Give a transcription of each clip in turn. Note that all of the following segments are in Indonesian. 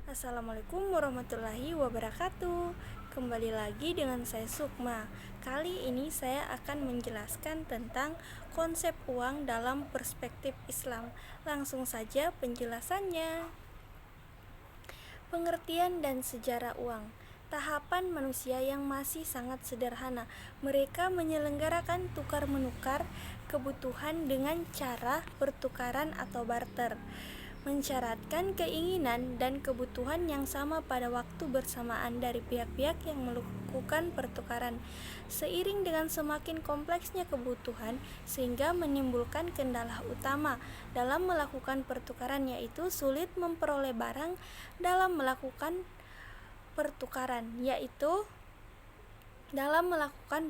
Assalamualaikum warahmatullahi wabarakatuh. Kembali lagi dengan saya Sukma. Kali ini saya akan menjelaskan tentang konsep uang dalam perspektif Islam. Langsung saja penjelasannya. Pengertian dan sejarah uang. Tahapan manusia yang masih sangat sederhana. Mereka menyelenggarakan tukar-menukar kebutuhan dengan cara pertukaran atau barter, mensyaratkan keinginan dan kebutuhan yang sama pada waktu bersamaan dari pihak-pihak yang melakukan pertukaran. Seiring dengan semakin kompleksnya kebutuhan, sehingga menimbulkan kendala utama dalam melakukan pertukaran, yaitu sulit memperoleh barang dalam melakukan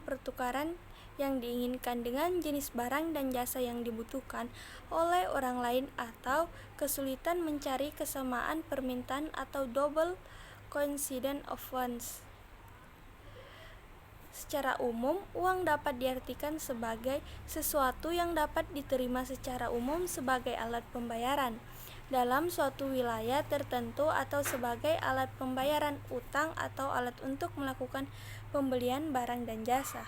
pertukaran, yang diinginkan dengan jenis barang dan jasa yang dibutuhkan oleh orang lain, atau kesulitan mencari kesamaan permintaan atau double coincidence of funds. Secara umum, uang dapat diartikan sebagai sesuatu yang dapat diterima secara umum sebagai alat pembayaran dalam suatu wilayah tertentu, atau sebagai alat pembayaran utang atau alat untuk melakukan pembelian barang dan jasa.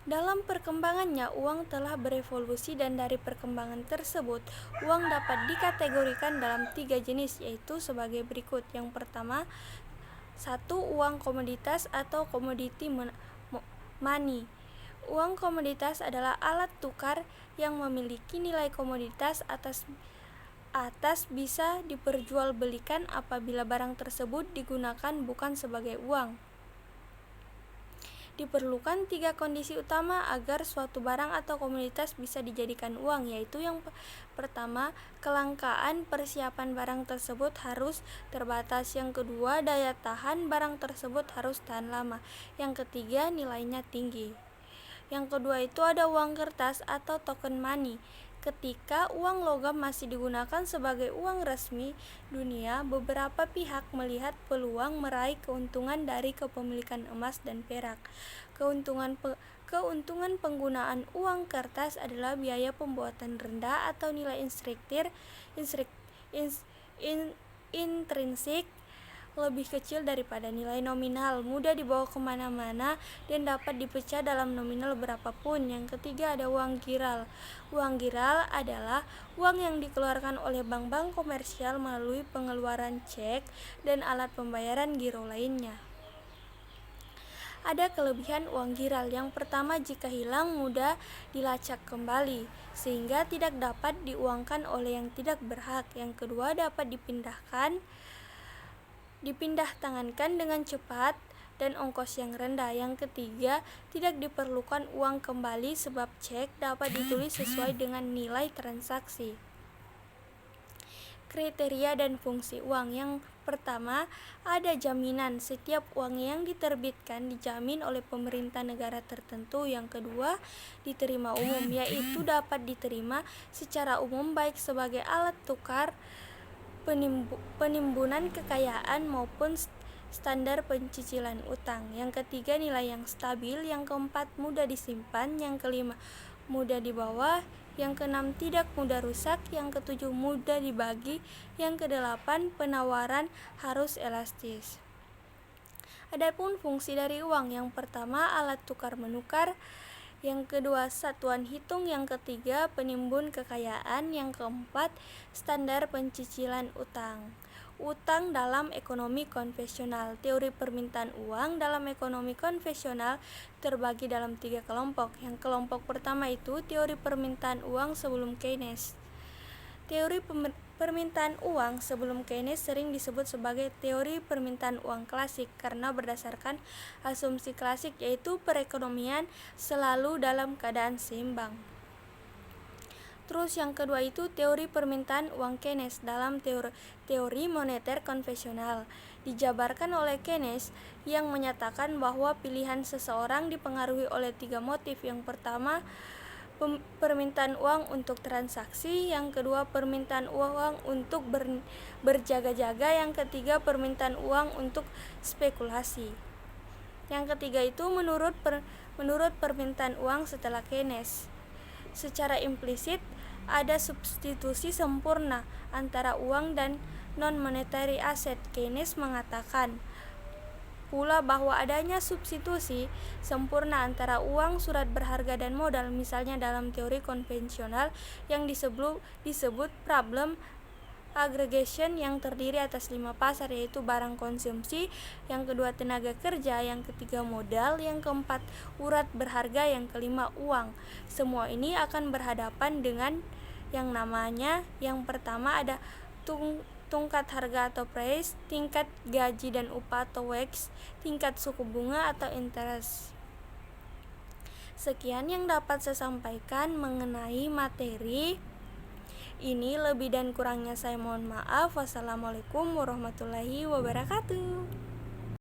Dalam perkembangannya, uang telah berevolusi, dan dari perkembangan tersebut, uang dapat dikategorikan dalam 3 jenis, yaitu sebagai berikut. Yang pertama, 1. Uang komoditas atau commodity money. Uang komoditas adalah alat tukar yang memiliki nilai komoditas atas bisa diperjualbelikan apabila barang tersebut digunakan bukan sebagai uang. Diperlukan 3 kondisi utama agar suatu barang atau komoditas bisa dijadikan uang, yaitu yang pertama, kelangkaan persiapan barang tersebut harus terbatas. Yang kedua, daya tahan barang tersebut harus tahan lama. Yang ketiga, nilainya tinggi. Yang kedua itu ada uang kertas atau token money. Ketika uang logam masih digunakan sebagai uang resmi dunia, beberapa pihak melihat peluang meraih keuntungan dari kepemilikan emas dan perak. Keuntungan penggunaan uang kertas adalah biaya pembuatan rendah atau nilai intrinsik lebih kecil daripada nilai nominal, mudah dibawa kemana-mana, dan dapat dipecah dalam nominal berapapun. Yang ketiga ada uang giral. Uang giral adalah uang yang dikeluarkan oleh bank-bank komersial melalui pengeluaran cek dan alat pembayaran giro lainnya. Ada kelebihan uang giral. Yang pertama, jika hilang mudah dilacak kembali, sehingga tidak dapat diuangkan oleh yang tidak berhak. Yang kedua, dapat dipindah tangankan dengan cepat dan ongkos yang rendah. Yang ketiga, tidak diperlukan uang kembali sebab cek dapat ditulis sesuai dengan nilai transaksi. Kriteria dan fungsi uang. Yang pertama, ada jaminan. Setiap uang yang diterbitkan dijamin oleh pemerintah negara tertentu. Yang kedua, diterima umum, yaitu dapat diterima secara umum baik sebagai alat tukar, penimbunan kekayaan, maupun standar pencicilan utang. Yang ketiga, nilai yang stabil. Yang keempat, mudah disimpan. Yang kelima, mudah dibawa. Yang keenam, tidak mudah rusak. Yang ketujuh, mudah dibagi. Yang kedelapan, penawaran harus elastis. Adapun fungsi dari uang, yang pertama, alat tukar menukar. Yang kedua, satuan hitung. Yang ketiga, penimbun kekayaan. Yang keempat, standar pencicilan utang. Utang dalam ekonomi konvensional. Teori permintaan uang dalam ekonomi konvensional terbagi dalam 3 kelompok. Yang kelompok pertama itu teori permintaan uang sebelum Keynes. Teori permintaan uang sebelum Keynes sering disebut sebagai teori permintaan uang klasik karena berdasarkan asumsi klasik, yaitu perekonomian selalu dalam keadaan seimbang. Terus yang kedua itu teori permintaan uang Keynes dalam teori moneter konvensional. Dijabarkan oleh Keynes yang menyatakan bahwa pilihan seseorang dipengaruhi oleh 3 motif. Yang pertama, permintaan uang untuk transaksi. Yang kedua, permintaan uang untuk berjaga-jaga. Yang ketiga, permintaan uang untuk spekulasi. Yang ketiga itu menurut permintaan uang setelah Keynes. Secara implisit ada substitusi sempurna antara uang dan non-monetary asset. Keynes mengatakan pula bahwa adanya substitusi sempurna antara uang, surat berharga, dan modal, misalnya dalam teori konvensional yang disebut problem aggregation, yang terdiri atas 5 pasar, yaitu barang konsumsi, yang kedua tenaga kerja, yang ketiga modal, yang keempat urat berharga, yang kelima uang. Semua ini akan berhadapan dengan yang namanya, yang pertama ada tungkat harga atau price, tingkat gaji dan upah atau wage, tingkat suku bunga atau interest. Sekian yang dapat saya sampaikan mengenai materi ini. Lebih dan kurangnya saya mohon maaf. Wassalamualaikum warahmatullahi wabarakatuh.